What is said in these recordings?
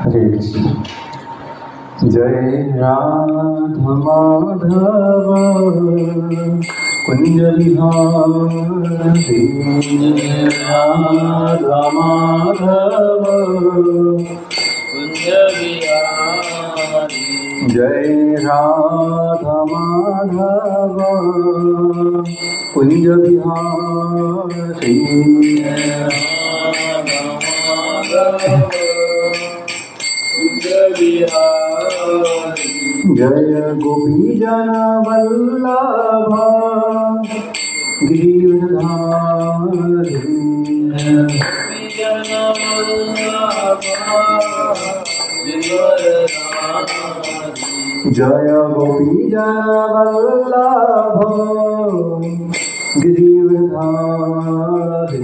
हरे कृष्ण। जय राधा माधव कुंज विहारी, राधा माधव कुंज विहारी। जय राधा माधव कुंज विहारी, जय गोपी जन वल्लभ गिरिधारी, जय गोपी जन वल्लभ गिरिधारी,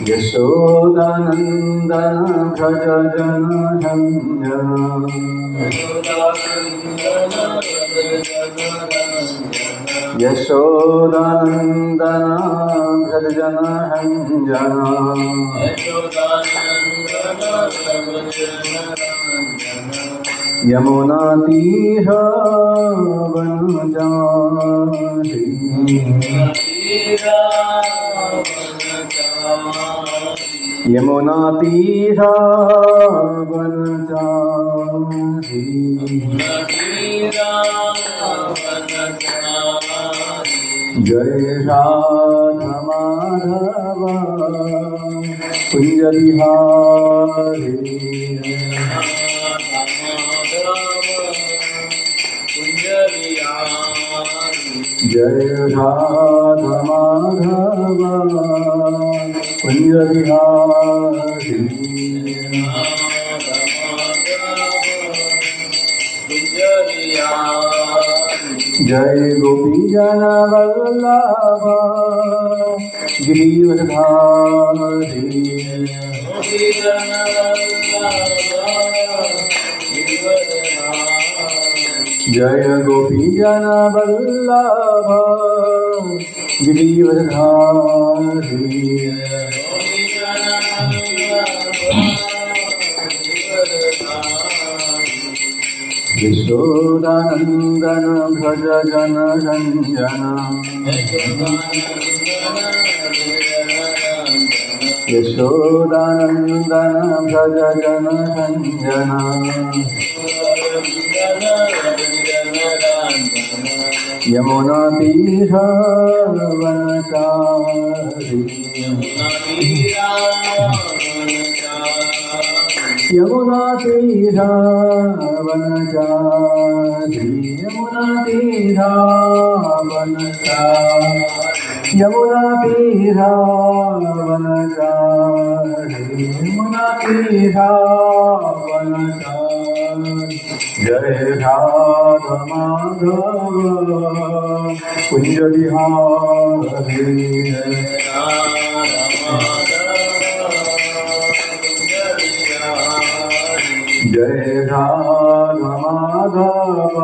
यशोदानंदन भज जन रंजन, यशोदानंदन भज जन रंजन, यमुना तीर वनचारी, यमुना तीर वनचारी, जय राधा माधव कुंज विहारी, जय राधा माधव कुंज विहारी, जय गोपी जन वल्लभ गिरिधारी, जय गोपी जन वल्लभ गिरिधारी, यशोदानंदन भज जन रंजन, यशोदानंदन भज जन रंजन, यमुना तीर वनचारी, यमुना तीर वनचारी, यमुना तीर वनचारी, यमुना तीर वनचारी, यमुना तीर वनचारी, जय राधा माधव कुंज विहारी, जय राधा माधव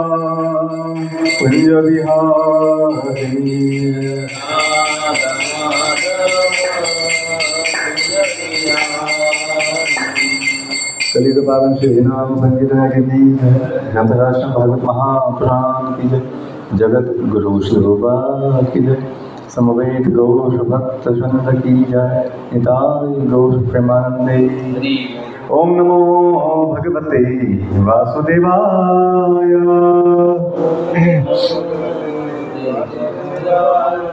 कुंज विहारी, कलियुग पावन श्री नाम संगीता की ग्रंथराष्ट्र भागवत महापुराण की जय, जगत गुरु श्री गोपाल की जय, समवेत गौर भक्त सुनत की जय, निताय गौर प्रेमानंदे। ओम नमो भगवते वासुदेवाय,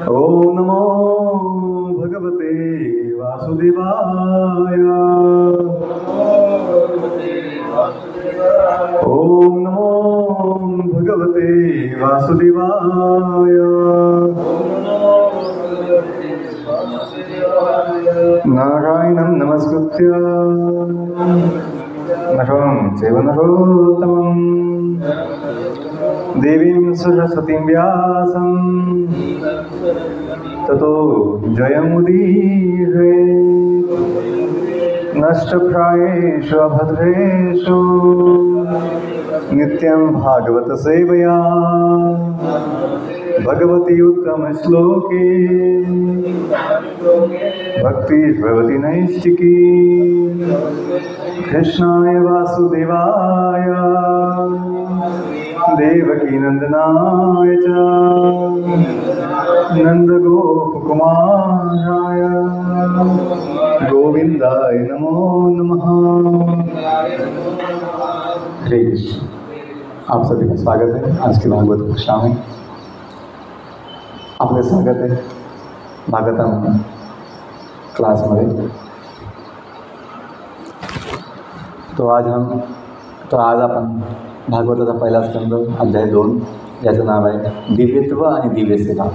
ओम नमो भगवते वासुदेवाय, ओम नमो भगवते वासुदेवाय, नारायणं नमस्कृत्य नरं चैव नरोत्तमं देवीं सरस्वतीं व्यासं ततो जयमुदीरये। नष्टप्रायेषु अभद्रेषु नित्यं भागवत सेवया भगवती उत्तम श्लोके भक्ति भवति नैष्टिकी कृष्णाय वासुदेवाय देवकी नंदनाय च नंदगोपकुमाराय गोविंदाय नमो नमः। हरे कृष्ण। आप सभी का स्वागत है आज के भागवत कक्षा में। आपले स्वागत आहे भागवतम क्लासमध्ये। तो आज आपण भागवताचा पहिला स्कंद अध्याय 2 याचं नाव आहे दिव्यत्व आणि दिव्य सेवा।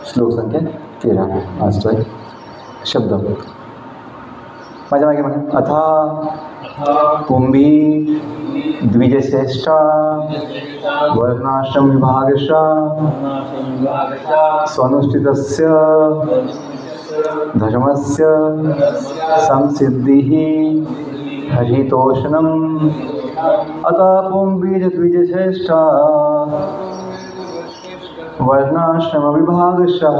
श्लोक संख्या 13 वाचतोय। शब्द माझ्या मागे म्हणा। अथा कुंभी द्विजश्रेष्ठा वर्णाश्रम विभागशः स्वनुष्ठितस्य धर्मस्य संसिद्धिः हरितोषणम्। अतः पुंबीज द्विजश्रेष्ठा वर्णाश्रम विभागशः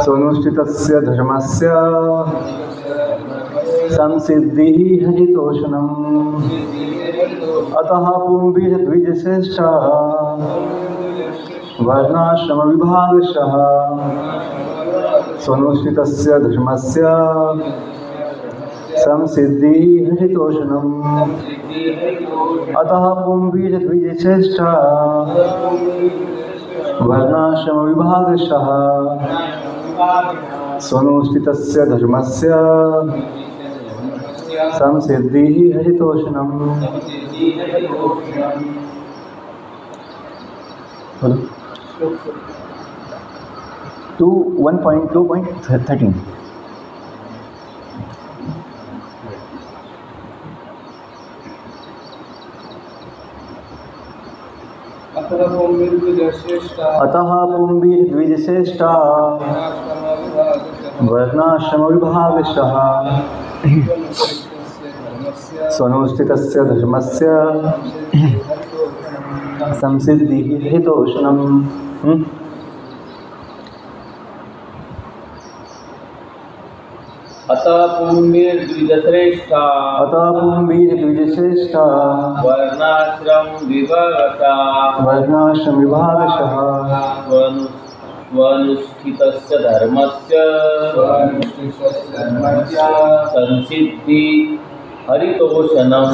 स्वनुष्ठितस्य धर्मस्य संसिद्धिः हरितोषणम्। अतः पुंबीज द्विजश्रेष्ठा वर्णाश्रम विभागशः स्वनुष्ठितस्य धर्मस्य संसिद्धिः हरितोषणम्। अतः पुंबीज द्विजश्रेष्ठा वर्णाश्रम विभागशः स्वनुष्ठितस्य धर्मस्य संसिद्धिः हरितोषणम्। 1.2.13 अतः पुंबीज द्विजश्रेष्ठा वर्णाश्रम विभागशः स्वनुष्ठितस्य धर्मस्य संसिद्धिः हरितोषणम्। अतः पुंबीज द्विजश्रेष्ठा वर्णाश्रम विभागशः स्वनुष्ठितस्य धर्मस्य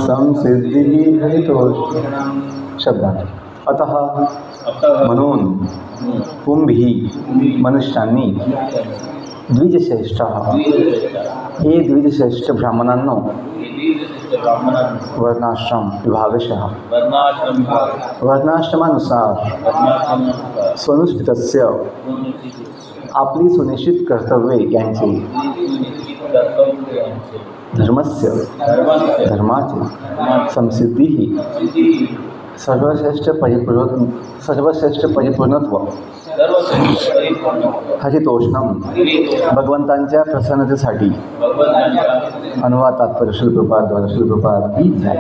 संसिद्धिः हरितोषणम्। शब्दार्थ अतः म्हणून पुंभी मनुष्यांनी द्विजश्रेष्ठ हे द्विजश्रेष्ठ ब्राह्मणांनो वर्णाश्रम विभागशः वर्णाश्रमानुसार स्वनुष्ठितस्य आपली सुनिश्चित कर्तव्ये यांचे धर्माचे संसिद्धिः सर्वश्रेष्ठ परिपूर्णत्व हरितोषणम भगवंतांच्या प्रसन्नतेसाठी। अनुवाद तात्पर्य श्रीलप्रभुपाद की जय।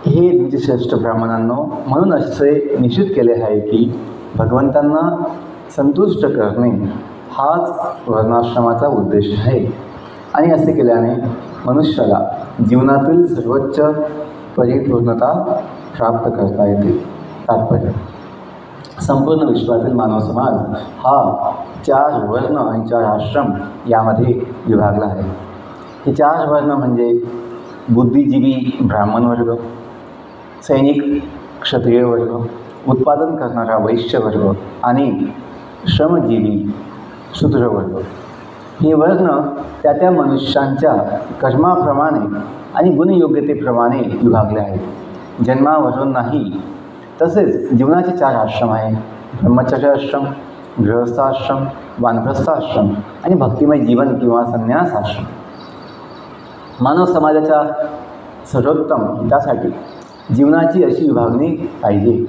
हे द्विजश्रेष्ठ ब्राह्मणांनो म्हणून असे निश्चित केले आहे की भगवंतांना संतुष्ट करणे हाच वर्णाश्रमाचा उद्देश आहे आणि असे केल्याने मनुष्याला जीवनातील सर्वोच्च परिपूर्णता प्राप्त करता येते। तात्पर्य संपूर्ण विश्वातील मानव समाज हा 4 वर्ण आणि 4 आश्रम यामध्ये विभागला आहे। हे 4 वर्ण म्हणजे बुद्धिजीवी ब्राह्मण वर्ग, सैनिक क्षत्रिय वर्ग, उत्पादन करणारा वैश्य वर्ग आणि श्रमजीवी शूद्र वर्ग। हे वर्ण त्या मनुष्यांच्या कर्माप्रमाणे आणि गुणयोग्यतेप्रमाणे विभागले आहेत। जन्मावरून नाही। तसेच जीवनाचे 4 आश्रम आहे। ब्रह्मचर्य आश्रम, गृहस्थाश्रम, वानप्रस्थाश्रम आणि भक्तिमय जीवन किंवा संन्यास आश्रम। मानव समाजाच्या सर्वोत्तम हितासाठी जीवनाची अशी विभागणी पाहिजे।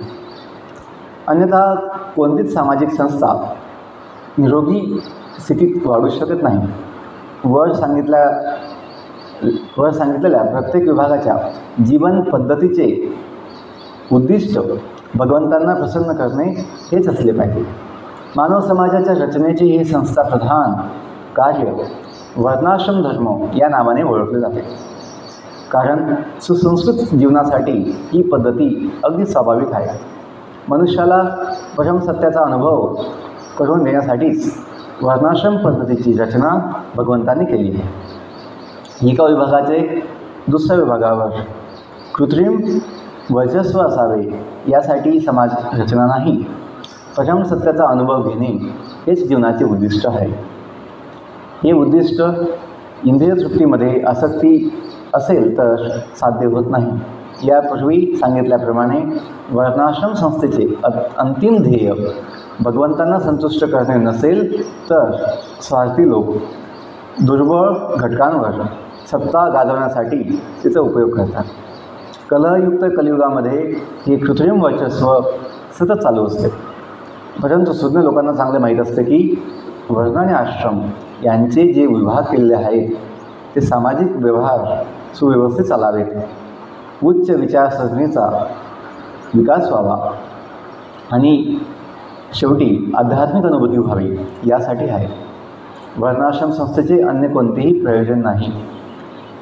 अन्यथा कोणतीच सामाजिक संस्था निरोगी स्थितीत वाढू शकत नाही। वर सांगितल्या वर सांगितलेल्या प्रत्येक विभागाच्या जीवन पद्धतीचे उद्दिष्ट भगवंतांना प्रसन्न करणे हेच असले पाहिजे. मानव समाजाच्या रचनेचे हे संस्था प्रधान कार्य वर्णाश्रम धर्म या नावाने ओळखले जाते. कारण सुसंस्कृत जीवनासाठी ही पद्धती अगदी स्वाभाविक आहे. मनुष्याला परमसत्याचा अनुभव करून देण्यासाठीच वर्णाश्रम पद्धतीची रचना भगवंतांनी केली आहे. एका विभागाचे दुसऱ्या विभागावर कृत्रिम वर्चस्व असावे यासाठी समाज रचना नाही, परमसत्याचा अनुभव घेणे हेच जीवनाचे उद्दिष्ट आहे. हे उद्दिष्ट इंद्रिय तृप्तीमध्ये आसक्ती असेल तर साध्य होत नाही. यापूर्वी सांगितल्याप्रमाणे वर्णाश्रम संस्थेचे अंतिम ध्येय भगवंतांना संतुष्ट करणे नसेल तर स्वार्थी लोक दुर्बळ घटकांवर सत्ता गाजवण्यासाठी तिचा उपयोग करतात. कलहयुक्त कलियुगामध्ये हे कृत्रिम वर्चस्व सतत चालू असते. परंतु सुज्ञ लोकांना चांगले माहीत असते की वर्ण आणि आश्रम यांचे जे विभाग केलेले आहेत ते सामाजिक व्यवहार सुव्यवस्थित चालावेत, उच्च विचारसरणीचा विकास व्हावा आणि शेवटी आध्यात्मिक अनुभूती व्हावी यासाठी आहे. वर्णाश्रम संस्थेचे अन्य कोणतेही प्रयोजन नाही.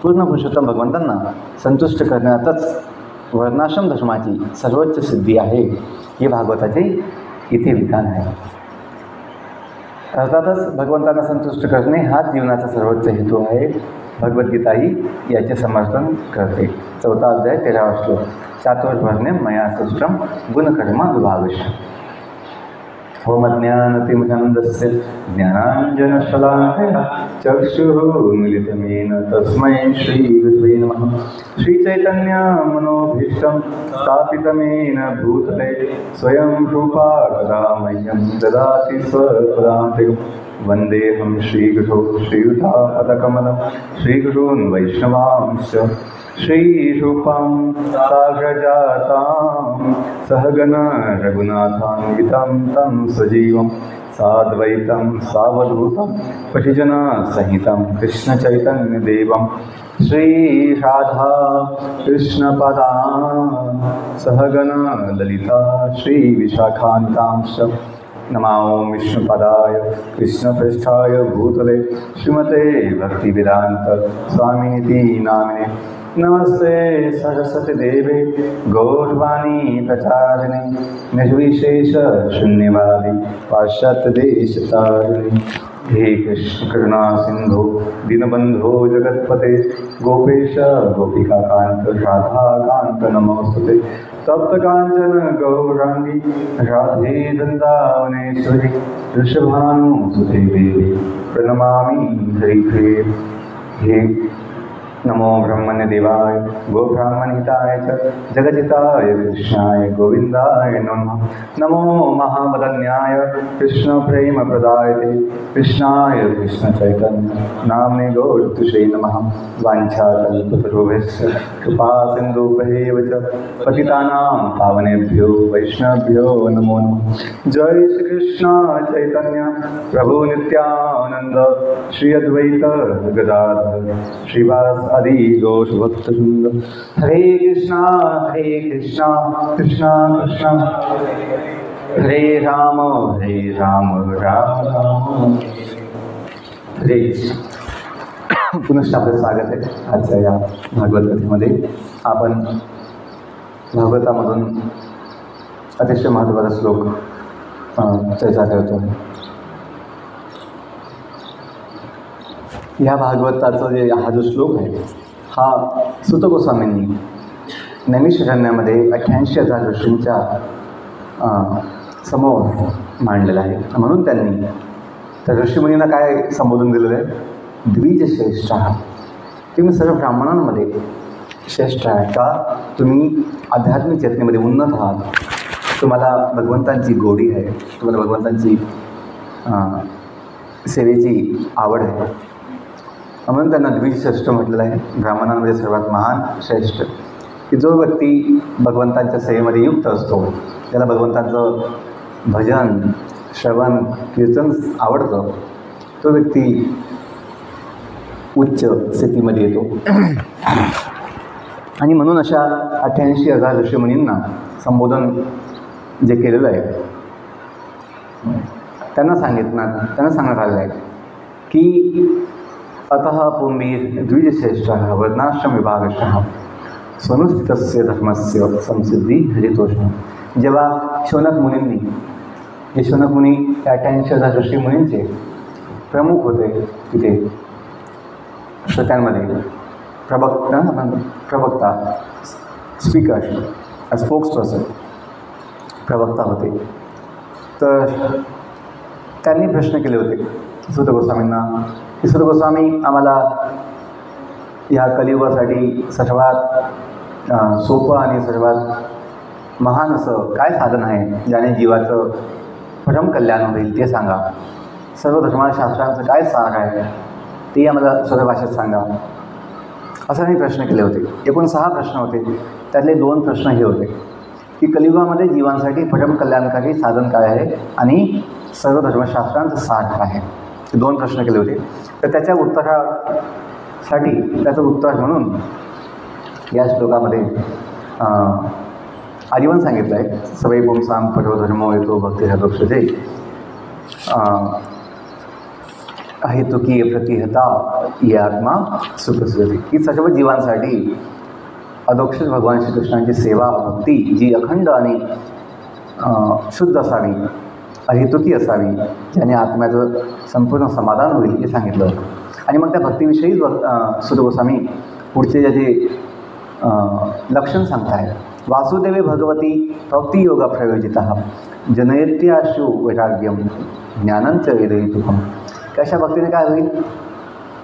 पूर्ण पुरुषोत्तम भगवंतांना संतुष्ट करण्यातच वर्णाश्रम धर्माची सर्वोच्च सिद्धी आहे हे भागवताचे इथे विधान आहे. अर्थातच भगवंतांना संतुष्ट करणे हाच जीवनाचा सर्वोच्च हेतू आहे. भगवद्गीताही याचे समर्थन करते. 4 अध्याय 13 श्लोक. चातुर्वर्ण्यं मया सृष्टं गुणकर्म विभागशः. होमज्ञानतिमिरन्दस्य ज्ञानाञ्जनशलाकया चक्षुरुन्मिलितं येन तस्मै श्रीगुरुवे नमः. श्रीचैतन्यमनोभीष्टं स्थापितं येन भूतले स्वयं रूपा कदा मह्यं ददाति स्वपदान्तिकं. वन्देऽहं श्रीगुरो श्रीयुतापदकमलं श्रीगुरून् वैष्णवांश्च श्रीरूपं साग्रजातां सहगण रघुनाथान्वितं तं सजीवं साद्वैतं सावधूतं परिजनसहितं कृष्णचैतन्यदेवं श्रीराधा कृष्णपदां सहगण ललिता श्रीविशाखान्तांश्च. नमो विष्णुपदाय कृष्णपृष्ठाय भूतले श्रीमते भक्तिवेदान्त स्वामिनिति नामिने. नमस्ते सरस्वती देवे गौरवाणी प्रचारिणे निर्विशेष शून्यवादी पाश्चात्यदेशतारिणे. हे कृष्ण करुणा सिंधो दीनबंधो जगत्पते गोपेश गोपिकाकांत राधाकांत नमोस्तुते. तप्तकांचन गौरांगी राधे वृंदावनेश्वरी वृषभानुसुते देवी प्रणमामि हरिप्रिये. हे नमो ब्रह्मण्य देवाय गोब्राह्मणहिताय च जगजिताय कृष्णाय गोविंदाय नमः. नमो महावदन्याय कृष्णप्रेमप्रदायते कृष्णाय कृष्णचैतन्य नाम्ने गौरतुषे नमः. वाञ्छाकल्पतरुभ्यश्च कृपासिन्धुभ्येव च पतितानां पावनेभ्यो वैष्णवेभ्यो नमो नमः. जय श्री कृष्ण चैतन्य प्रभु नित्यानंद श्री अद्वैत गदाधर श्रीवास आदि गौर भक्तवृंद. हरे कृष्णा कृष्णा कृष्णा हरे राम राम राम हरे. पुनश्च आपले स्वागत आहे आजच्या या भागवत कथेमध्ये. आपण भागवतामधून अतिशय महत्त्वाचा श्लोक चर्चा करतो. ह्या भागवताचा हा जो श्लोक आहे हा सुत गोस्वामींनी नैमिषारण्यामध्ये 88,000 ऋषींच्या समोर मांडलेला आहे. म्हणून त्यांनी त्या ऋषीमुनींना काय संबोधन दिलेलं आहे? द्विज श्रेष्ठ आहात. तुम्ही सर्व ब्राह्मणांमध्ये श्रेष्ठ आहे का? तुम्ही आध्यात्मिक चेतनेमध्ये उन्नत आहात. तुम्हाला भगवंतांची गोडी आहे, तुम्हाला भगवंतांची सेवेची आवड आहे. म्हणून त्यांना द्विज श्रेष्ठ म्हटलेलं आहे. ब्राह्मणांमध्ये सर्वात महान श्रेष्ठ की जो व्यक्ती भगवंतांच्या सेवेमध्ये युक्त असतो, त्याला भगवंतांचं भजन श्रवण कीर्तन आवडतं, तो व्यक्ती उच्च स्थितीमध्ये येतो. आणि म्हणून अशा 88,000 ऋषीमुनींना संबोधन जे केलेलं आहे त्यांना सांगण्यात आलेलं आहे की अतः पुंभीर द्विजश्रेष्ठः वर्णाश्रम विभागशः स्वनुस्थितस्य धर्मस्य संसिद्धी हरितोषण. जेव्हा शौनक मुनींनी, जे शौनक मुनी त्या 88,000 ऋषीमुनींचे प्रमुख होते तिथे श्रोत्यांमध्ये, प्रवक्ता स्पीकर, स्पोक्स पर्सन, प्रवक्ता होते. तर त्यांनी प्रश्न केले होते सूत गोस्वामींना की सूत गोस्वामी, आम्हाला या कलियुगासाठी सर्वात सोपं आणि सर्वात महान असं काय साधन आहे ज्याने जीवाचं परम कल्याण होईल ते सांगा. सर्व धर्मशास्त्रांचं काय सार आहे ते आम्हाला सोप्या भाषेत सांगा, असं मी प्रश्न केले होते. एकूण 6 प्रश्न होते. त्यातले 2 प्रश्न हे होते की कलियुगामध्ये जीवांसाठी परम कल्याणकारी साधन काय आहे आणि सर्व धर्मशास्त्रांचं सार काय आहे. हे 2 प्रश्न केले होते. तर त्याच्या उत्तरासाठी त्याचं उत्तर म्हणून या श्लोकामध्ये आजीवन सांगितलं आहे. सवयी पुंसाम परो धर्मो येतो भक्ती हरक्षते अहेतुकी प्रतिहता ही आत्मा सुखसुखी. की सर्व जीवांसाठी अधोक्षित भगवान श्रीकृष्णांची सेवा भक्ती जी अखंड आणि शुद्ध असावी, अहेतुकी असावी, ज्याने आत्म्याचं संपूर्ण समाधान होईल हे सांगितलं होतं. आणि मग त्या भक्तीविषयीच सूत गोस्वामी पुढचे ज्याचे लक्षण सांगतायत. वासुदेवे भगवती भक्तियोगा प्रयोजितः जनयत्याशु वैराग्यम ज्ञानंच वेदयितुकम. अशा भक्तीने काय होईल,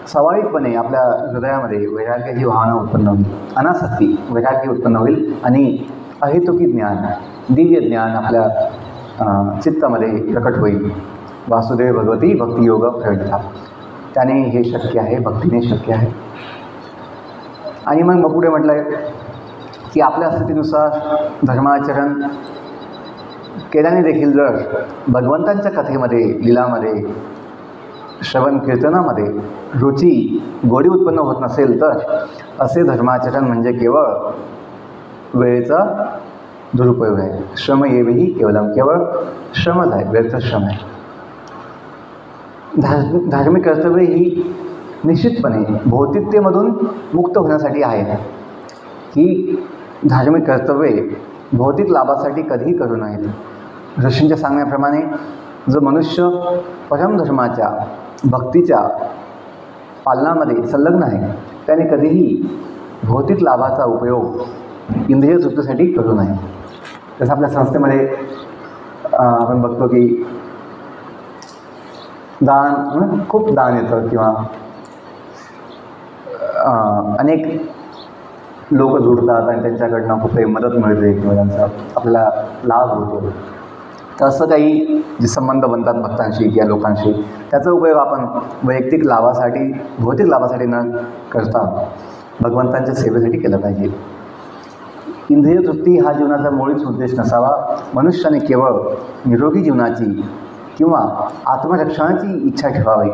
स्वाभाविकपणे आपल्या हृदयामध्ये वैराग्याची भावना उत्पन्न होईल, अनासक्ती वैराग्य उत्पन्न होईल आणि अहेतुकी ज्ञान, दिव्य ज्ञान आपल्या चित्तामध्ये प्रकट होईल. वासुदेव भगवती भक्तियोग प्रयोजिता, त्याने हे शक्य आहे, भक्तीने शक्य आहे. आणि मग पुढे म्हटलं आहे की आपल्या स्थितीनुसार धर्माचरण केल्याने देखील जर भगवंतांच्या कथेमध्ये, लीलामध्ये, श्रवण कीर्तनामध्ये रुची गोडी उत्पन्न होत नसेल तर असे धर्माचरण म्हणजे केवळ वेळेचा दुरुपयोग आहे. श्रम येवेही केवलम, केवळ श्रमच आहे, व्यर्थ श्रम आहे. धार्मिक कर्तव्य ही निश्चितपणे भौतिकतेमधून मुक्त होण्यासाठी आहे. ही धार्मिक कर्तव्ये भौतिक लाभासाठी कधीही करू नयेत. ऋषींच्या सांगण्याप्रमाणे जो मनुष्य परमधर्माच्या भक्तीच्या पालनामध्ये संलग्न आहे त्याने कधीही भौतिक लाभाचा उपयोग इंद्रिय तृप्तीसाठी करू नये. जसं आपल्या संस्थेमध्ये आपण बघतो की दान, खूप दान येतं किंवा अनेक लोक जुडतात आणि त्यांच्याकडनं खूप काही मदत मिळते किंवा त्यांचा आपल्याला लाभ होतो. तर असं काही जे संबंध बनतात भक्तांशी किंवा लोकांशी, त्याचा उपयोग आपण वैयक्तिक लाभासाठी, भौतिक लाभासाठी न करता भगवंतांच्या सेवेसाठी केलं पाहिजे. इंद्रिय तृप्ती हा जीवनाचा मुळीच उद्देश नसावा. मनुष्याने केवळ निरोगी जीवनाची किंवा आत्मरक्षणाची इच्छा ठेवावी.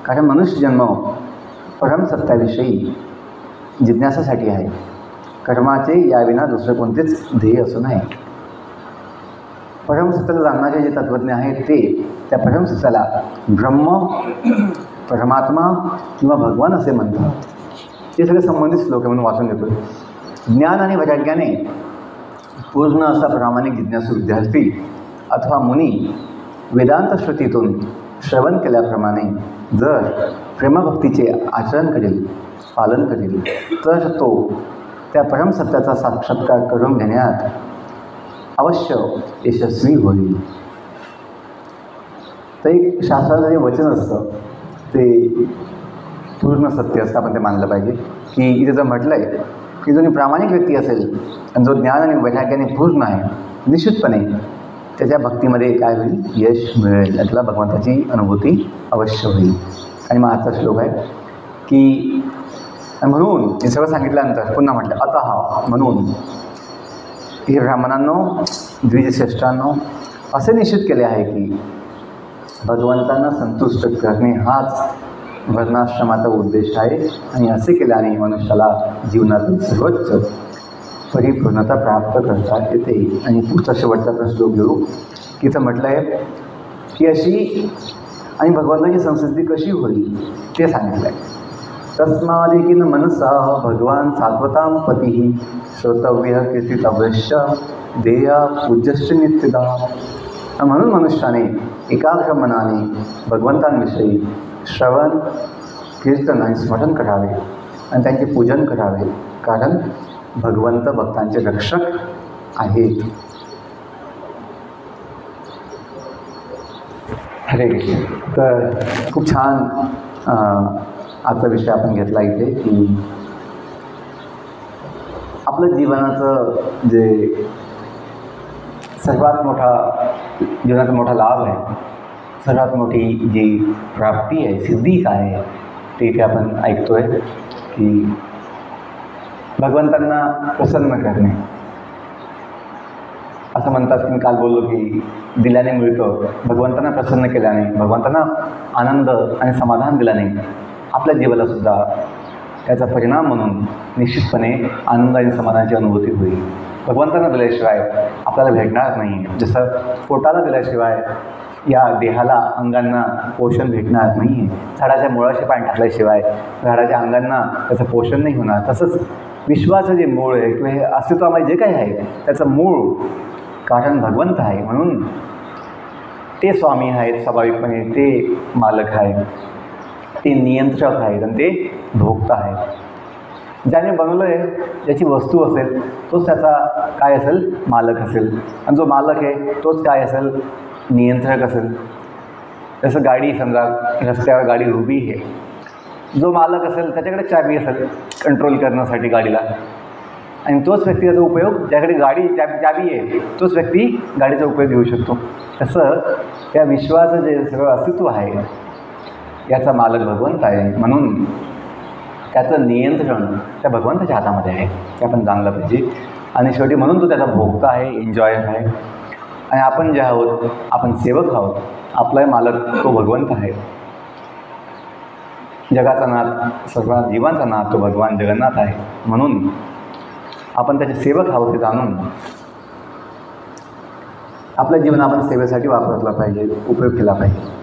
कारण मनुष्य जन्म परमसत्याविषयी जिज्ञासासाठी आहे. कर्माचे याविना दुसरं कोणतेच ध्येय असू नये. परमसत्याला जाणणारे जे तत्त्वज्ञ आहेत ते त्या परमसत्याला ब्रह्म, परमात्मा किंवा भगवान असे म्हणतात. ते सगळे संबंधित श्लोक आहे म्हणून वाचून घेतो. ज्ञान आणि वैराग्याने पूर्ण असा प्रामाणिक जिज्ञासू विद्यार्थी अथवा मुनी वेदांत श्रुतीतून श्रवण केल्याप्रमाणे जर प्रेमभक्तीचे आचरण करेल, पालन करेल, तर तो त्या परमसत्याचा साक्षात्कार करून घेण्यात अवश्य यशस्वी होईल. तर एक शास्त्राचं जे वचन असतं ते पूर्ण सत्य असतं, आपण ते मानलं पाहिजे. की इथे जर म्हटलं आहे की जो प्रामाणिक व्यक्ती असेल आणि जो ज्ञान आणि वैराग्याने पूर्ण आहे, निश्चितपणे त्याच्या भक्तीमध्ये काय होईल, यश मिळेल, त्याला भगवंताची अनुभूती अवश्य होईल. आणि मग आजचा श्लोक आहे की म्हणून हे सगळं सांगितल्यानंतर पुन्हा म्हटलं अतः, म्हणून हे ब्राह्मणांनो, द्विजश्रेष्ठांनो, असे निश्चित केले आहे की भगवंतांना संतुष्ट करणे हाच वर्णाश्रमाचा उद्देश आहे आणि असे केल्याने मनुष्याला जीवनातील सर्वोच्च परिपूर्णता प्राप्त करता येते. आणि पुढचा शेवटचा प्रश्न घेऊ. तिथं म्हटलं आहे की अशी आणि भगवंताची संसिद्धी कशी होईल ते सांगितलं आहे. तस्मादिकीन मनसा भगवान सात्वतां पती श्रोतव्य कीर्तितव्यश्च देया पूज्यश्च नित्यदा. म्हणून मनुष्याने एकाग्र मनाने भगवंतांविषयी श्रवण कीर्तन आणि स्मरण करावे आणि त्यांचे पूजन करावे, कारण भगवंत भक्तांचे रक्षक आहेत. हरे कृष्ण. तर खूप छान आजचा विषय आपण घेतला इथे की आपलं जीवनाचं जे सर्वात मोठा जीवनाचा मोठा लाभ आहे, सर्वात मोठी जी प्राप्ती आहे, सिद्धी काय आहे ते इथे आपण ऐकतो आहे की भगवंतांना प्रसन्न करणे. असं म्हणतात की मी काल बोललो की दिल्याने मिळतं. भगवंतांना प्रसन्न केल्याने, भगवंतांना आनंद आणि समाधान दिल्याने आपल्या जीवनालासुद्धा त्याचा परिणाम म्हणून निश्चितपणे आनंद आणि समाधानाची अनुभूती होईल. भगवंतांना दिल्याशिवाय आपल्याला भेटणार नाही. जसं पोटाला दिल्याशिवाय या देहाला, अंगांना पोषण भेटणार नाही आहे. झाडाच्या मुळाशी पाणी टाकल्याशिवाय झाडाच्या अंगांना त्याचं पोषण नाही होणार. तसंच विश्वाचं जे मूळ आहे किंवा हे अस्तित्वामध्ये जे काही आहे त्याचं मूळ कारण भगवंत आहे. म्हणून ते स्वामी आहेत, स्वाभाविकपणे ते मालक आहेत, ते नियंत्रक आहेत आणि ते भोक्ता आहेत. ज्याने बनवलं आहे, ज्याची वस्तू असेल तोच त्याचा काय असेल, मालक असेल. आणि जो मालक आहे तोच काय असेल, नियंत्रक असेल. जसं गाडी, समजा रस्त्यावर गाडी उभी आहे, जो मालक असेल त्याच्याकडे चाबी असेल कंट्रोल करण्यासाठी गाडीला, आणि तोच व्यक्ती त्याचा उपयोग, ज्याकडे गाडी चाबी आहे तोच व्यक्ती गाडीचा उपयोग घेऊ शकतो. तसं त्या विश्वाचं जे सगळं अस्तित्व आहे याचा मालक भगवंत आहे. म्हणून त्याचं नियंत्रण त्या भगवंताच्या हातामध्ये आहे, ते आपण जाणलं पाहिजे. आणि शेवटी म्हणून तो त्याचा भोगता आहे, एन्जॉयर आहे. आणि आपण जे आहोत, आपण सेवक आहोत. आपला मालक तो भगवंत आहे. जगाचा नाथ, सर्व जीवांचा नाथ तो भगवान जगन्नाथ आहे. म्हणून आपण त्याचे सेवक आहोत हे जाणून आपलं जीवन आपण सेवेसाठी वापरलं पाहिजे, उपयोग केला पाहिजे.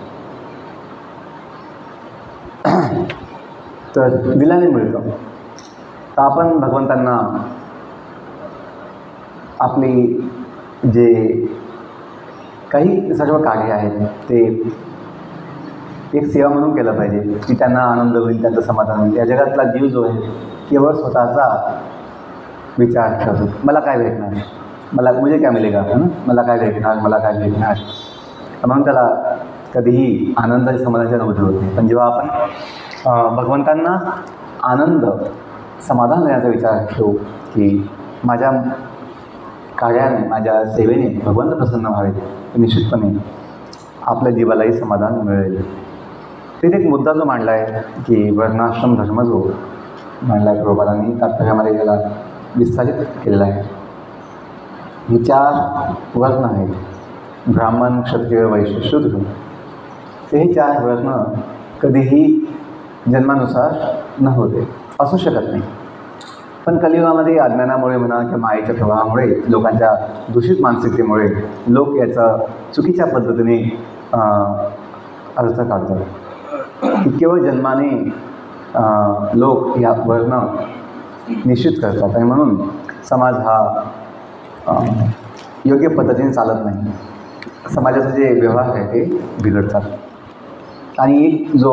तर दिल्याने मिळतं. तर आपण भगवंतांना आपली जे काही सर्व कार्य आहेत ते एक सेवा म्हणून केलं पाहिजे की त्यांना आनंद होईल, त्यांचं समाधान होईल. या जगातला जीव जो आहे केवळ स्वतःचा विचार करतो. मला काय भेटणार, मला मुझे क्या मिलेगा, मला काय भेटणार, मला काय भेटणार. म्हणून त्याला कधीही आनंदाची समाधानाची अनुभूती होत नाही. पण जेव्हा आपण भगवंतांना आनंद, समाधान देण्याचा विचार ठेवू की माझ्या कार्याने, माझ्या सेवेने भगवंत प्रसन्न व्हावे, तर निश्चितपणे आपल्या जीवालाही समाधान मिळेल. तिथे एक मुद्दा जो मांडला आहे की वर्णाश्रम धर्म जो मांडला आहे प्रभुपादांनी, तात्पर्यामध्ये त्याला विस्तारित केलेला आहे. हे 4 वर्ण आहेत, ब्राह्मण, क्षत्रिय, वैश्य, शूद्र. ते हे 4 वर्ण कधीही जन्मानुसार न होते, असू शकत नाही. पण कलियुगामध्ये अज्ञानामुळे म्हणा किंवा मायेच्या प्रवाहामुळे, लोकांच्या दूषित मानसिकतेमुळे लोक याचा चुकीच्या पद्धतीने अर्थ काढतात की केवळ जन्माने लोक या वर्ण निश्चित करतात आणि म्हणून समाज हा योग्य पद्धतीने चालत नाही. समाजाचे जे व्यवहार आहे ते बिघडतात आणि एक जो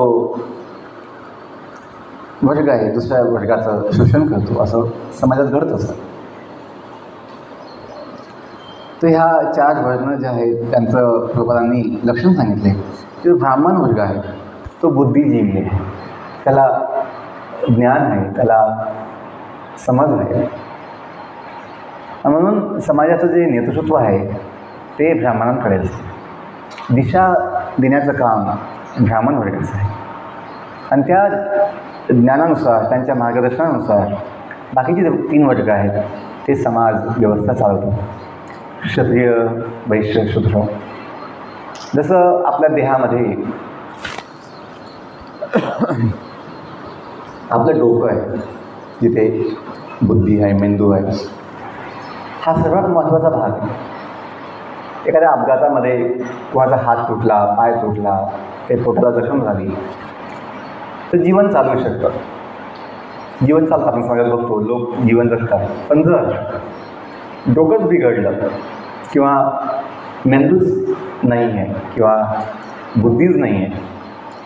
वर्ग आहे दुसऱ्या वर्गाचं शोषण करतो, असं समाजात घडत असतं. तर ह्या 4 वर्ण जे आहेत त्यांचं प्रभुपादांनी लक्षण सांगितले. जो ब्राह्मण वर्ग आहे तो बुद्धिजीवी आहे, त्याला ज्ञान आहे, त्याला समज आहे. म्हणून समाजाचं जे नेतृत्व आहे ते ब्राह्मणांकडे असते. दिशा देण्याचं काम ब्राह्मण वर्गाचं आहे आणि त्या ज्ञानानुसार, त्यांच्या मार्गदर्शनानुसार बाकीचे जे 3 वर्ग आहेत ते समाज व्यवस्था चालवतात. क्षत्रिय, वैश्य, शूद्र. जसं आपल्या देहामध्ये आपलं डोकं आहे, जिथे बुद्धी आहे, मेंदू आहे, हा सर्वात महत्त्वाचा भाग आहे. एखाद्या अपघातामध्ये कोणाचा हात तुटला, पाय तुटला, ते पोटाला जखम झाली, तर जीवन चालू शकतं. जीवन चालतं, आपण समाजात बघतो लोक जीवन जगतात. पण जर डोकंच बिघडलं किंवा मेंदूच नाही आहे किंवा बुद्धीच नाही आहे,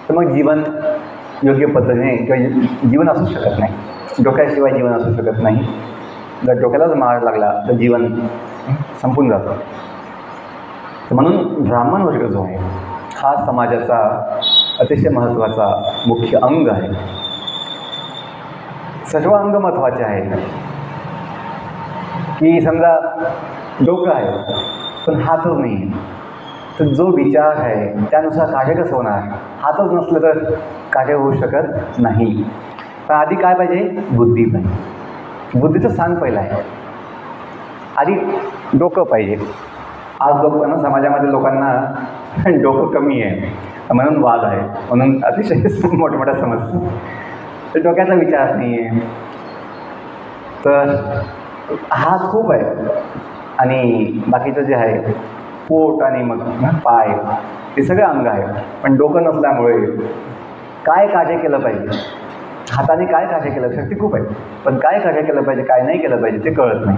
तर मग जीवन योग्य पद्धतीने किंवा जीवन असू शकत नाही. डोक्याशिवाय जीवन असू शकत नाही. जर डोक्यालाच मार लागला तर जीवन संपून जातं. तर म्हणून ब्राह्मण वर्ग जो आहे हा समाजाचा अतिशय महत्त्वाचा मुख्य अंग आहे. सर्व अंग महत्त्वाचे आहेत, की समजा डोकं आहे पण हातच नाही आहे, तर जो विचार आहे त्यानुसार कार्य कसं होणार? हातच नसलं तर कार्य होऊ शकत नाही. पण आधी काय पाहिजे? बुद्धी पाहिजे. बुद्धीचं स्थान पहिलं आहे. आधी डोकं पाहिजे. आज लोकांना, समाजामध्ये लोकांना डोकं कमी आहे म्हणून वाद आहे, म्हणून अतिशय मोठमोठ्या समस्या. तर डोक्याचा विचार नाही आहे, तर हात खूप आहे आणि बाकीचं जे आहे पोट आणि मग पाय, हे सगळं अंग आहे. पण डोकं नसल्यामुळे काय कार्य केलं पाहिजे, हाताने काय कार्य केलं, शक्ती खूप आहे, पण काय कार्य केलं पाहिजे, काय नाही केलं पाहिजे ते कळत नाही.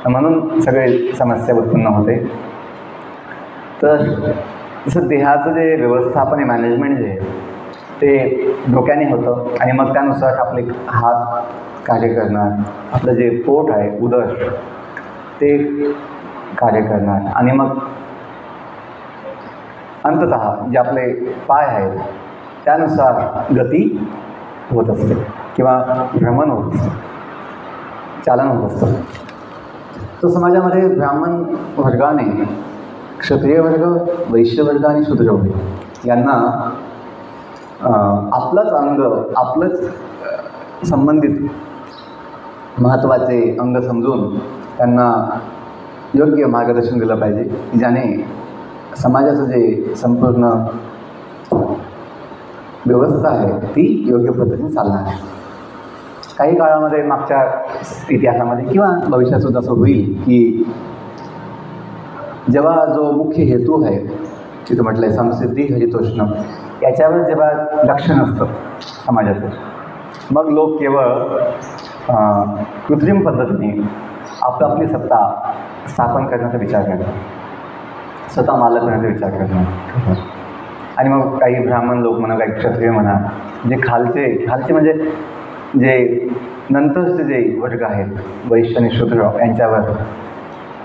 म्हणून सगळे समस्या उत्पन्न होते. तर जसं देहाचं जे व्यवस्थापन आहे, मॅनेजमेंट जे आहे ते डोक्याने होतं आणि मग त्यानुसार आपले हात कार्य करणार, आपलं जे पोट आहे, उदर, ते कार्य करणार आणि मग अंततः जे आपले पाय आहेत त्यानुसार गती होत असते किंवा भ्रमण होत असते, चालन होत असतं. तो समाजामध्ये ब्राह्मण वर्गाने क्षत्रिय वर्ग, वैश्य वर्ग आणि शूद्र वर्ग यांना आपलंच अंग, आपलंच संबंधित महत्त्वाचे अंग समजून त्यांना योग्य मार्गदर्शन दिलं पाहिजे, ज्याने समाजाचं जे संपूर्ण व्यवस्था आहे ती योग्य पद्धतीने चालणार आहे. काही काळामध्ये, मागच्या इतिहासामध्ये किंवा भविष्यात सुद्धा असं होईल की जेव्हा जो मुख्य हेतू आहे, तिथं म्हटलं आहे समसिद्धी हरितोष्ण, याच्यावर जेव्हा लक्ष नसतं समाजाचं, मग लोक केवळ कृत्रिम पद्धतीने आपली सत्ता स्थापन करण्याचा विचार करतात, स्वतः मालक करण्याचा विचार करतात. आणि मग काही ब्राह्मण लोक म्हणा, काही क्षत्रिय म्हणा, जे खालचे म्हणजे जे नंतरचे जे वर्ग आहेत, वैश्य आणि शूद्र, यांच्यावर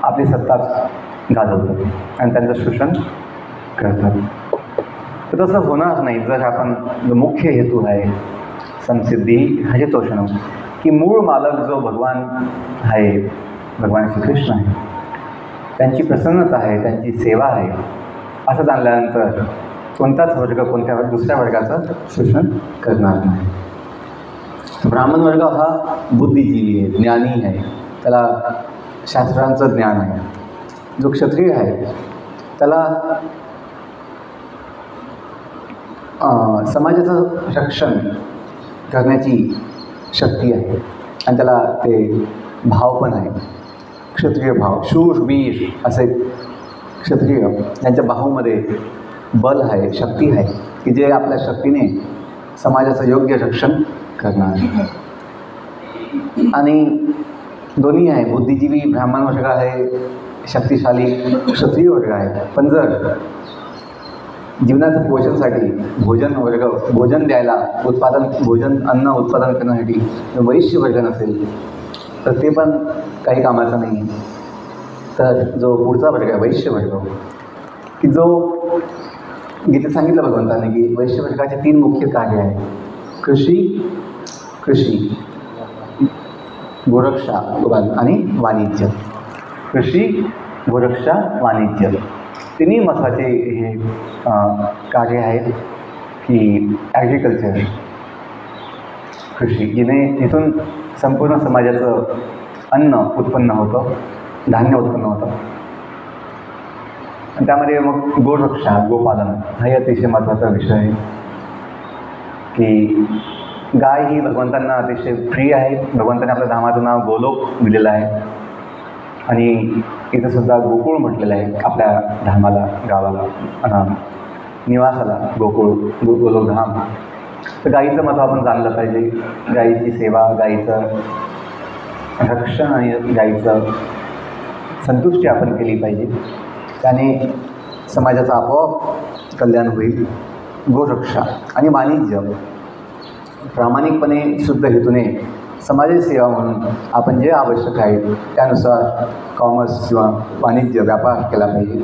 आपली सत्ताच गाजवतात आणि त्यांचं शोषण करतात. तर तसं होणार नाही जर आपण जो मुख्य हेतू आहे समसिद्धी हरितोषण, की मूळ मालक जो भगवान आहे, भगवान श्रीकृष्ण आहे, त्यांची प्रसन्नता आहे, त्यांची सेवा आहे, असं जाणल्यानंतर कोणताच वर्ग कोणत्या दुसऱ्या वर्गाचं शोषण करणार नाही. ब्राह्मण वर्ग हा बुद्धिजीवी आहे, ज्ञानी आहे, त्याला शास्त्रांचं ज्ञान आहे. जो क्षत्रिय आहे त्याला समाजाचं रक्षण करण्याची शक्ती आहे आणि त्याला ते भाव पण आहे, क्षत्रिय भाव. शूर वीर असे क्षत्रिय, त्यांच्या बाहूमध्ये बल आहे, शक्ती आहे, की जे आपल्या शक्तीने समाजाचं योग्य रक्षण करणार. आणि दोन्ही आहे, बुद्धिजीवी ब्राह्मण वर्ग आहे, शक्तिशाली क्षत्रिय वर्ग आहे. पण जर जीवनाच्या पोषणासाठी भोजन द्यायला, अन्न उत्पादन करण्यासाठी वैश्य वर्ग नसेल तर ते पण काही कामाचं नाही. तर जो पुढचा वर्ग आहे वैश्य वर्ग, की जो गीतेत सांगितलं भगवंताने की वैश्य वर्गाचे 3 मुख्य कार्य आहे: कृषी, गोरक्षा आणि वाणिज्य. कृषी, गोरक्षा, वाणिज्य, तिन्ही महत्त्वाचे हे कार्य आहेत की ॲग्रिकल्चर, कृषी, जिने तिथून संपूर्ण समाजाचं अन्न उत्पन्न होतं, धान्य उत्पन्न होतं. आणि त्यामध्ये मग गोरक्षा, गोपालन हाही अतिशय महत्त्वाचा विषय आहे. की गाय ही भगवंतांना अतिशय प्रिय आहे. भगवंतांनी आपल्या धामाचं नाव गोलोक दिलेलं आहे आणि इथं सुद्धा गोकुळ म्हटलेलं आहे आपल्या धामाला, गावाला, निवासाला गोलोकधाम. तर गाईचं महत्त्व आपण जाणलं पाहिजे. गाईची सेवा, गाईचं रक्षण आणि गाईचं संतुष्टी आपण केली पाहिजे. त्याने समाजाचं आपोआप कल्याण होईल. गोरक्षा आणि वाणिज्य, प्रामाणिकपणे शुद्ध हेतूने समाजाची सेवा म्हणून आपण जे आवश्यक आहे त्यानुसार कॉमर्स किंवा वाणिज्य व्यापार केला पाहिजे.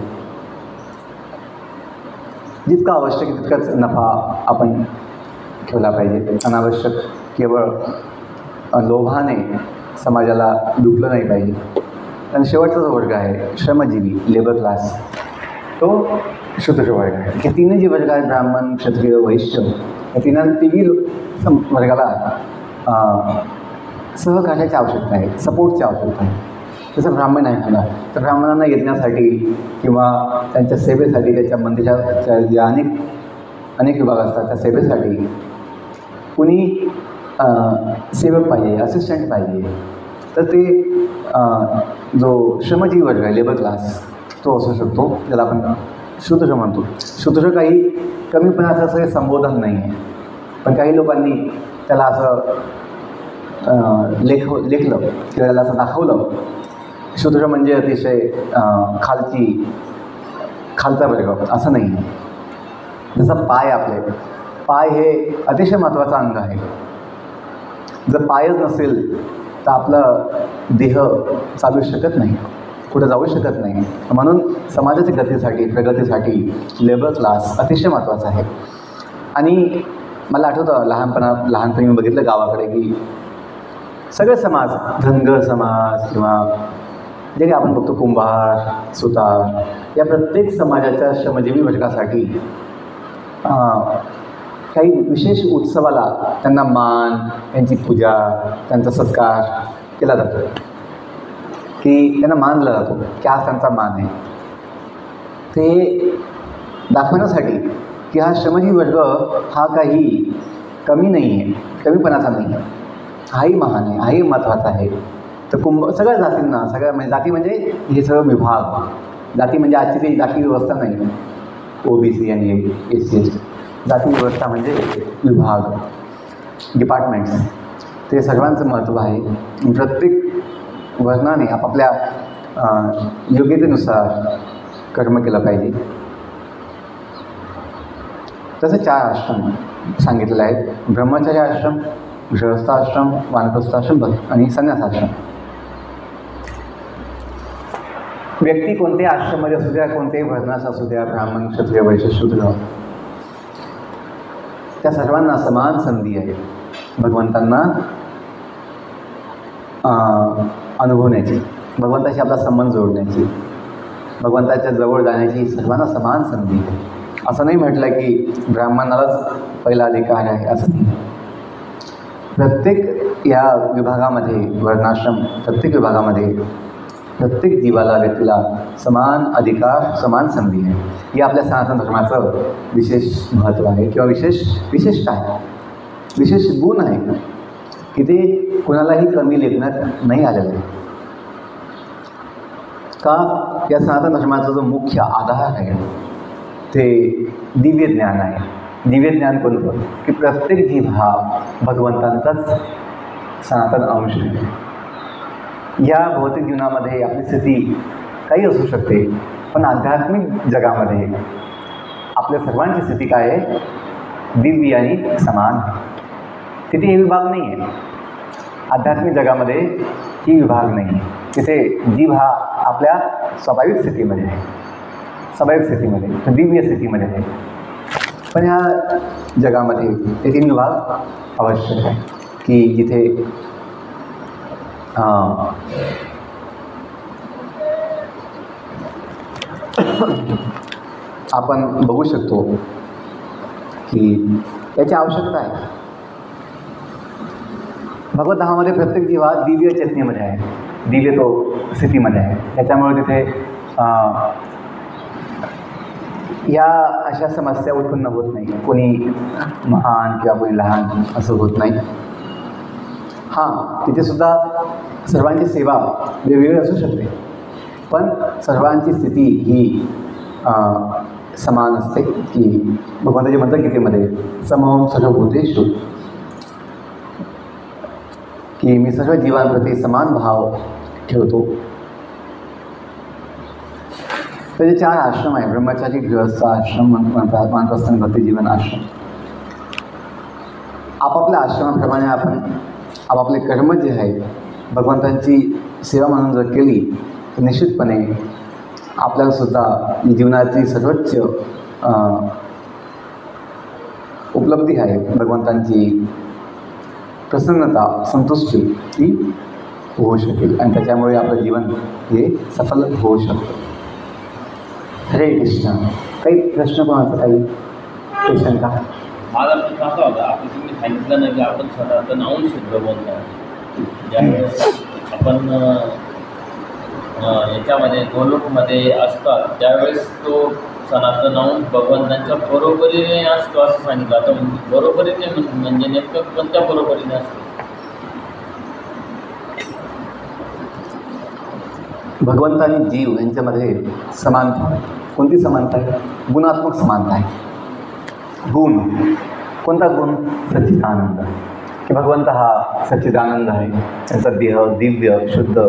जितका आवश्यक आहे तितकाच नफा आपण ठेवला पाहिजे. अनावश्यक केवळ लोभाने समाजाला लुटलं नाही पाहिजे. आणि शेवटचा जो वर्ग आहे श्रमजीवी, लेबर क्लास, तो शूद्र वर्ग आहे. हे तिन्ही जे वर्ग आहेत, ब्राह्मण, क्षत्रिय, वैश्य, या तिन्ही वर्गाला सहकार्याची आवश्यकता आहे, सपोर्टची आवश्यकता आहे. जसं ब्राह्मण आहे मला, तर ब्राह्मणांना यज्ञासाठी किंवा त्यांच्या सेवेसाठी, त्याच्या मंदिराच्या ज्या अनेक विभाग असतात त्या सेवेसाठी कुणी सेवक पाहिजे, असिस्टंट पाहिजे. तर ते जो श्रमजीवी वर्ग आहे, लेबर क्लास, तो असू शकतो, ज्याला आपण शूद्र म्हणतो. शूद्र काही कमीपणाचं असं संबोधन नाही आहे, पण काही लोकांनी त्याला असं लेखलं किंवा त्याला असं दाखवलं, शूद्र म्हणजे अतिशय खालचा वर्ग, असं नाही आहे. जसं पाय हे अतिशय महत्त्वाचं अंग आहे. जर पायच नसेल तर आपलं देह चालू शकत नाही, कुठं जाऊ शकत नाही. म्हणून समाजाच्या प्रगतीसाठी लेबर क्लास अतिशय महत्त्वाचा आहे. आणि मला आठवतं लहानपणी मी बघितलं गावाकडे की सगळे समाज, धनगर समाज किंवा जे काही आपण बघतो कुंभार, सुतार, या प्रत्येक समाजाच्या श्रमजीवी वर्गासाठी काही विशेष उत्सवाला त्यांना मान, त्यांची पूजा, त्यांचा सत्कार केला जातो, की त्यांना मान दिला जातो की आज त्यांचा मान आहे. ते दाखवण्यासाठी की हा श्रमजीवी वर्ग हा काही कमी नाही आहे, कमीपणाचा नाही आहे, हाही महान आहे, हाही महत्त्वाचा आहे. तर सगळ्या जातींना, म्हणजे जाती म्हणजे हे सगळं विभाग, जाती म्हणजे आजची काही जाती व्यवस्था नाही, OBC आणि SC, जाती व्यवस्था म्हणजे विभाग, डिपार्टमेंट्स, ते सर्वांचं महत्त्व आहे. प्रत्येक वर्णाने आपापल्या योग्यतेनुसार कर्म केलं पाहिजे. तसं 4 आश्रम सांगितलेले आहेत: ब्रह्मचर्य आश्रम, गृहस्थाश्रम, वानप्रस्थाश्रम आणि संन्यासाश्रम. व्यक्ती कोणत्याही आश्रममध्ये असू द्या, कोणत्याही वर्णाचा असू द्या, ब्राह्मण, क्षत्रिय, वैश्य, शूद्र, त्या सर्वांना समान संधी आहे भगवंतांना अनुभवण्याची, भगवंताशी आपला संबंध जोडण्याची, भगवंताच्या जवळ जाण्याची सर्वांना समान संधी आहे. असं नाही म्हटलं की ब्राह्मणालाच पहिला अधिकार आहे, असं नाही. प्रत्येक या विभागामध्ये, वर्णाश्रम प्रत्येक विभागामध्ये प्रत्येक जीवाला, व्यक्तीला समान अधिकार, समान संधी आहे. हे आपल्या सनातन धर्माचं विशेष महत्त्व आहे किंवा विशेषता आहे, विशेष गुण आहे की ते कोणालाही कमी लेखण्यात नाही आलेलं आहे. का? या सनातन धर्माचा जो मुख्य आधार आहे ते दिव्य ज्ञान आहे. दिव्य ज्ञान कोणतं? की प्रत्येक जीव हा भगवंतांचाच सनातन अंश आहे. या भौतिक जीवनामध्ये आपली स्थिती काही असू शकते, पण आध्यात्मिक जगामध्ये आपल्या सर्वांची स्थिती काय आहे? दिव्य आणि समान. तिथे हे विभाग नाही आहे. आध्यात्मिक जगामध्ये ही विभाग नाही आहे. तिथे जीव हा आपल्या स्वाभाविक स्थितीमध्ये आहे, तर दिव्य स्थितीमध्ये आहे. पण ह्या जगामध्ये हे 3 विभाग आवश्यक आहे की जिथे आपण बघू शकतो की याची आवश्यकता आहे. भगवत धामामध्ये प्रत्येक जीव हा दिव्य चेतनेमध्ये आहे, दिव्य तो स्थितीमध्ये आहे. त्याच्यामुळे तिथे या अशा समस्या उत्पन्न होत नाही. कोणी महान किंवा कोणी लहान असं होत नाही. हां, तिथेसुद्धा सर्वांची सेवा वेगवेगळी असू शकते, पण सर्वांची स्थिती ही समान असते. की भगवंताची म्हणतात गीतेमध्ये समम सर्वभूतेषु, की मी सर्व जीवांप्रती समान भाव ठेवतो. त्याचे 4 आश्रम आहे. ब्रह्मचारी, गृहस्थ आश्रम, वानप्रस्थ, भक्तिजीवन आश्रम. आपापल्या आश्रमाप्रमाणे आपण आपापले कर्म जे आहे भगवंतांची सेवा म्हणून जर केली तर निश्चितपणे आपल्यालासुद्धा जीवनाची सर्वोच्च उपलब्धी आहे. भगवंतांची प्रसन्नता, संतुष्टी ही होऊ शकेल आणि त्याच्यामुळे आपलं जीवन हे सफल होऊ शकतं. हरे कृष्ण. काही प्रश्न कोणाचा, काही क्वेश्चन का? माझा प्रश्न असा होता, आपण तुम्ही सांगितलं नाही की आपण स्वतःचं नाऊन शुद्ध बोलतो. ज्यावेळेस आपण याच्यामध्ये गोलोकमध्ये असतात त्यावेळेस तो सनातन नाऊन भगवंतांच्या बरोबरीने असतो असं सांगितलं. आता बरोबरीने म्हणजे नेमकं कोणत्या बरोबरीने असतो? भगवंत आणि जीव यांच्यामध्ये समानता आहे. कोणती समानता आहे? गुणात्मक समानता आहे. गुण, कोणता गुण? सच्चिदानंद. की भगवंत हा सच्चिदानंद आहे. त्यांचा देह दिव्य, शुद्ध,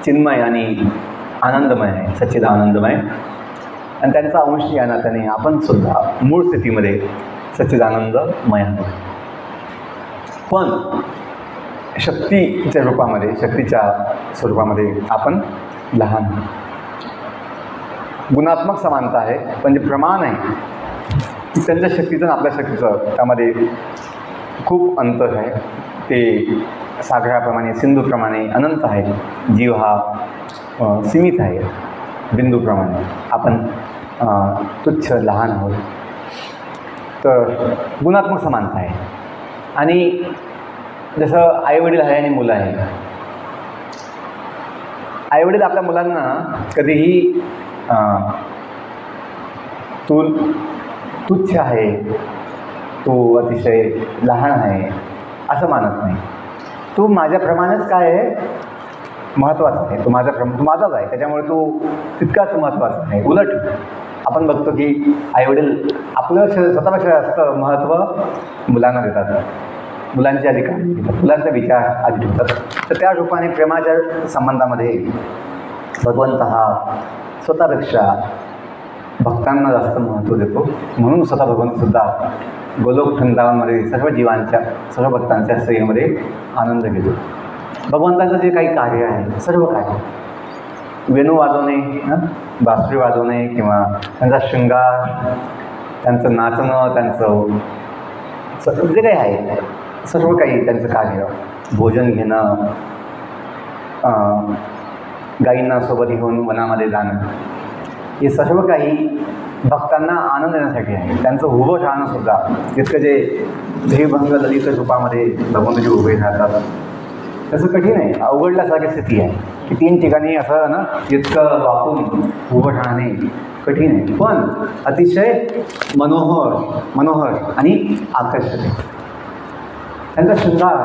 चिन्मय आणि आनंदमय आहे, सच्चिदानंदमय. आणि त्यांचा अंश या नात्याने आपण सुद्धा मूळ स्थितीमध्ये सच्चिदानंदमय आहे. पण शक्तीच्या रूपामध्ये, शक्तीच्या स्वरूपामध्ये आपण लहान. गुणात्मक समानता आहे, पण जे प्रमाण आहे त्यांच्या शक्तीचं आणि आपल्या शक्तीचं त्यामध्ये खूप अंतर आहे. ते सागराप्रमाणे, सिंधूप्रमाणे अनंत आहे. जीव हा सीमित आहे बिंदूप्रमाणे. आपण तुच्छ, लहान आहोत. तर गुणात्मक समानता आहे. आणि जसं आईवडील आहे आणि मुलं आहे. आईवडील आपल्या मुलांना कधीही तू तुच्छ आहे, तू अतिशय लहान आहे असं मानत नाही. तू माझ्याप्रमाणेच काय आहे, महत्त्वाचा आहे. तू माझाच आहे, त्याच्यामुळे तू तितकाच महत्त्वाचा आहे. उलट आपण बघतो की आईवडील आपलं स्वतःपेक्षा जास्त महत्त्व मुलांना देतात. मुलांचे अधिकार घेतात, मुलांचा विचार आधी ठेवतात. तर त्या रूपाने प्रेमाच्या संबंधामध्ये भगवंत हा स्वतःपेक्षा भक्तांना जास्त महत्त्व देतो. म्हणून स्वतः भगवंतसुद्धा गोलोक वृंदावनमध्ये सर्व जीवांच्या, सर्व भक्तांच्या सेवेमध्ये आनंद घेतो. भगवंताचं जे काही कार्य आहे, सर्व कार्य, वेणू वाजवणे, बासरी वाजवणे किंवा त्यांचा शृंगार, त्यांचं नाचणं, त्यांचं जे काही आहे सर्व काही त्यांचं कार्य, भोजन घेणं, गायींना सोबत घेऊन वनामध्ये जाणं, हे सर्व काही भक्तांना आनंद देण्यासाठी आहे. त्यांचं उभं राहणंसुद्धा जितकं जे ध्येयभंग ललित रूपामध्ये भगवंताजी उभे राहतात तसं कठीण आहे, अवघडल्यासारखी स्थिती आहे की 3 ठिकाणी असं ना जितकं वाकून उभं राहणे कठीण आहे, पण अतिशय मनोहर आणि आकर्षक आहे. त्यांचा शृंगार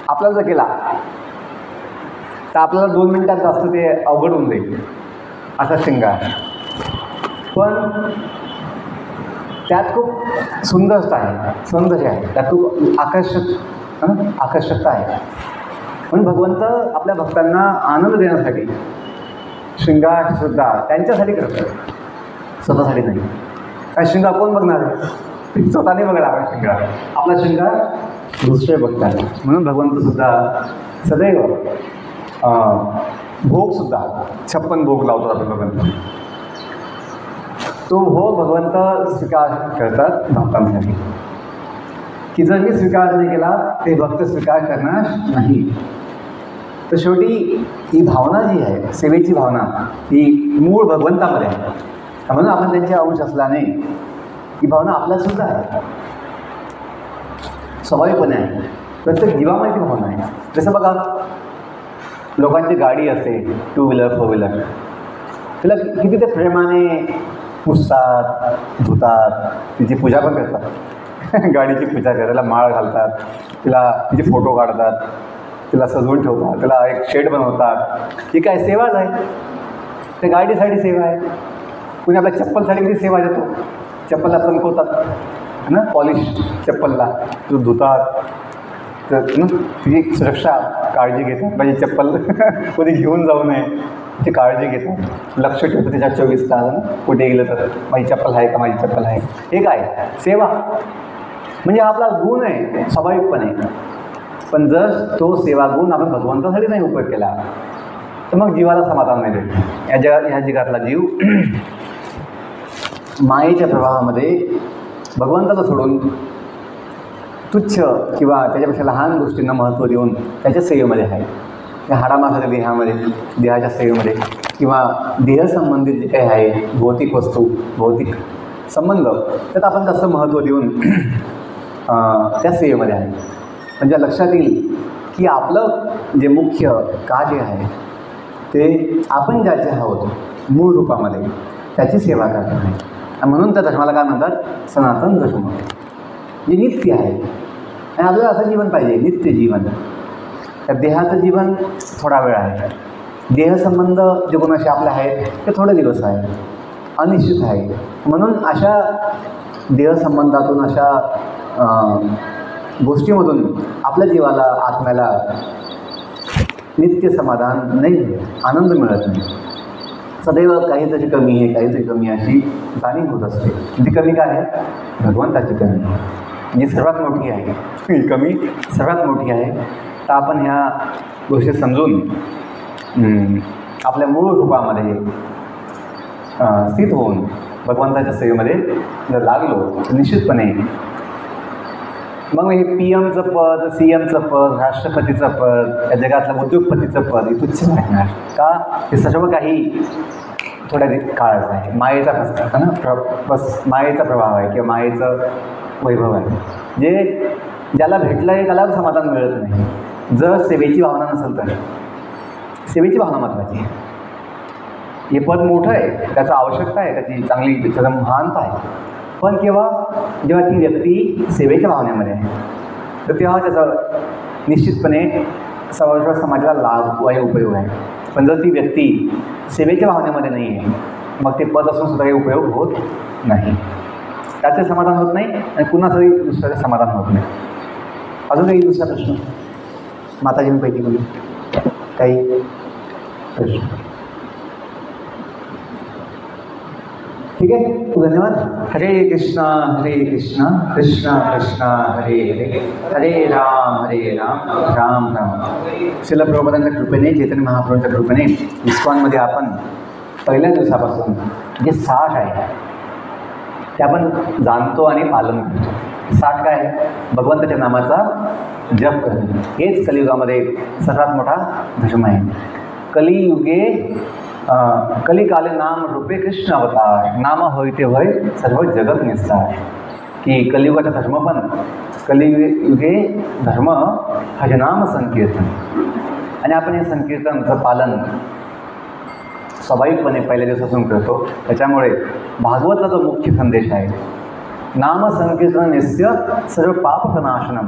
आपल्याला जर केला तर आपल्याला 2 मिनिटात जास्त ते अवघड होऊन जाईल असा शृंगार, पण त्यात खूप सुंदरता आहे, सौंदर्य आहे, त्यात खूप आकर्षकता आहे. म्हणून भगवंत आपल्या भक्तांना आनंद देण्यासाठी शृंगारसुद्धा त्यांच्यासाठी करतात, स्वतःसाठी नाही. काय शृंगार कोण बघणार आहे? स्वतःने बघणार शृंगार. आपला शृंगार दुसरे बघतात. म्हणून भगवंतसुद्धा सदैव भोगसुद्धा 56 भोग लावतात आपण भगवंत. तो भोग भगवंत स्वीकार करतात भक्तांसाठी, की जर मी स्वीकार नाही केला ते भक्त स्वीकार करणार नाही. तर शेवटी ही भावना जी आहे, सेवेची भावना, ही मूळ भगवंतामध्ये आहे. म्हणून आपण त्यांचे अंश असल्याने ही भावना आपल्यातसुद्धा आहे, स्वाभाविकपणे आहे. प्रत्येक जीवामध्ये ती भावना आहे. जसं बघा, लोकांची गाडी असते, 2 व्हीलर 4 व्हीलर, तिला किती ते प्रेमाने पुसतात, धुतात, तिची पूजा पण करतात. गाडीची पूजा करतात, तिला माळ घालतात, तिला तिचे फोटो काढतात, तिला सजवून ठेवतात, तिला एक शेड बनवतात. ही काय सेवाच आहे. त्या गाडीसाठी सेवा आहे. कुणी आपल्या चप्पलसाठी किती सेवा देतो. चप्पलला चमकवतात ना, पॉलिश चप्पलला तो धुतात, तर तिची सुरक्षा काळजी घेतात. माझी चप्पल कोणी घेऊन जाऊ नये ती काळजी घेतात. लक्ष ठेवतं त्याच्या 24 तास. कुठे गेलं तर माझी चप्पल आहे का, माझी चप्पल आहे. हे काय सेवा म्हणजे आपला गुण आहे स्वाभाविकपणे. पण जर तो सेवा गुण आपण भगवंतासाठी नाही उपयोग केला तर मग जीवाला समाधान नाही भेटत. ह्या जगातला जीव मायेच्या प्रवाहामध्ये भगवंताला सोडून तुच्छ किंवा त्याच्यापेक्षा लहान गोष्टींना महत्त्व देऊन त्याच्या सेवेमध्ये आहे. त्या हाडामासाच्या देहामध्ये, देहाच्या सेवेमध्ये किंवा देहसंबंधित जे काही आहे भौतिक वस्तू, भौतिक संबंध, त्यात आपण जास्त महत्त्व देऊन त्या सेवेमध्ये आहे. म्हणजे लक्षात येईल की आपलं जे मुख्य कार्य आहे ते आपण ज्याचे आहोत मूळ रूपामध्ये त्याची सेवा करत आहे. म्हणून त्या धर्माला काय म्हणतात, सनातन धर्म. जे नित्य आहे. आणि आपल्याला असं जीवन पाहिजे, नित्य जीवन. तर देहाचं जीवन थोडा वेळ आहे. देहसंबंध जे कोणाशी आपले आहेत ते थोडे दिवस आहे, अनिश्चित आहे. म्हणून अशा देहसंबंधातून, अशा गोष्टीमधून आपल्या जीवाला, आत्म्याला नित्य समाधान नाही मिळत, आनंद मिळत नाही. सदैव काहीतरी कमी आहे, काहीतरी कमी अशी जाणीव होत असते. ती कमी काय आहे, भगवंताची कमी जी सर्वात मोठी आहे. ही कमी सर्वात मोठी आहे. तर आपण ह्या गोष्टी समजून आपल्या मूळ रूपामध्ये स्थित होऊन भगवंताच्या सेवेमध्ये जर लागलो तर निश्चितपणे मग हे PM चं पद, CMचं पद, राष्ट्रपतीचं पद, या जगातलं उद्योगपतीचं पद हे तुच्छ वाटणार. का, हे सर्व काही थोड्या काळाचं आहे. मायेचा प्रस्ताव ना, बस मायेचा प्रभाव आहे किंवा मायेचं वैभव आहे. जे ज्याला भेटलं आहे त्याला समाधान मिळत नाही. जर सेवेची भावना नसेल तर सेवेची भावना महत्त्वाची आहे. हे पद मोठं आहे, त्याचं आवश्यकता आहे, त्याची चांगली, त्याचं महानता आहे. पण जेव्हा ती व्यक्ती सेवेच्या भावनेमध्ये आहे तर तेव्हा त्याचा निश्चितपने सर्व समाजाला लाभ व उपयोग आहे. पण जर ती व्यक्ती सेवेच्या भावनेमध्ये नाही आहे मग ते पद असून सुद्धा काही उपयोग होत नाही. त्याचे समाधान होत नाही आणि कुणाचंही दुसऱ्याचं समाधान होत नाही. अजून काही दुसरा प्रश्न माताजींपैकी बोलू काही प्रश्न? ठीक आहे, धन्यवाद. हरे कृष्णा कृष्णा कृष्णा हरे हरे, हरे राम राम राम. श्रील प्रभुपादांच्या कृपेने, चैतन्य महाप्रभूंच्या कृपेने इस्कॉनमध्ये आपण पहिल्या दिवसापासून जे 60 आहे ते आपण जाणतो आणि पालन करतो. 60 काय आहे, भगवंताच्या नामाचा जप करणे. हेच कलियुगामध्ये सर्वात मोठा धर्म आहे. कलियुगे कलिकाले नाम रूपे कृष्ण अवतार, नाम होय ते होय सर्व जगत निस्तार. की कलियुगाचा धर्म पण, कलियुगे धर्म हजनाम संकीर्तन. आणि आपण हे संकीर्तनचं पालन स्वाभाविकपणे पहिल्या दिवसापासून करतो. त्याच्यामुळे भागवतचा जो मुख्य संदेश आहे, नाम संकीर्तन निस्य सर्व पाप प्रनाशनम,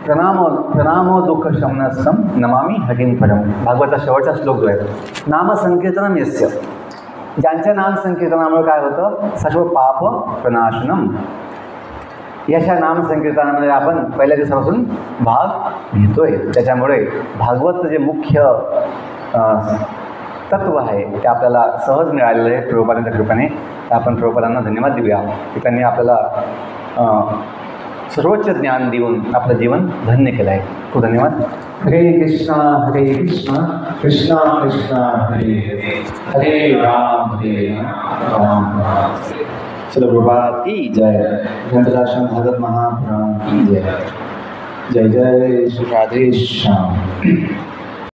प्रणामो दुःख शमनस्थम नमामि हरिं परम. भागवतचा शेवटचा श्लोक जो आहे, नाम संकीर्तनम यस्य, ज्यांच्या नाम संकीर्तनामुळे काय होतं, सर्व पाप प्रनाशनम. याच्या नाम संकीर्तनामध्ये आपण पहिल्या दिवसापासून भाग घेतोय. त्याच्यामुळे भागवतचं जे मुख्य तत्व आहे ते आपल्याला सहज मिळालेलं आहे प्रभुपादांच्या कृपेने. आपण प्रभुपादांना धन्यवाद देऊया की त्यांनी आपल्याला सर्वोच्च ज्ञान देऊन आपलं जीवन धन्य केलं आहे. खूप धन्यवाद. हरे कृष्णा कृष्णा कृष्णा हरे हरे, हरे राम राम राम. चलो प्रभात की जय. ग्रंथराशन भगत महापुराण की जय. जय जय श्री राधे श्याम.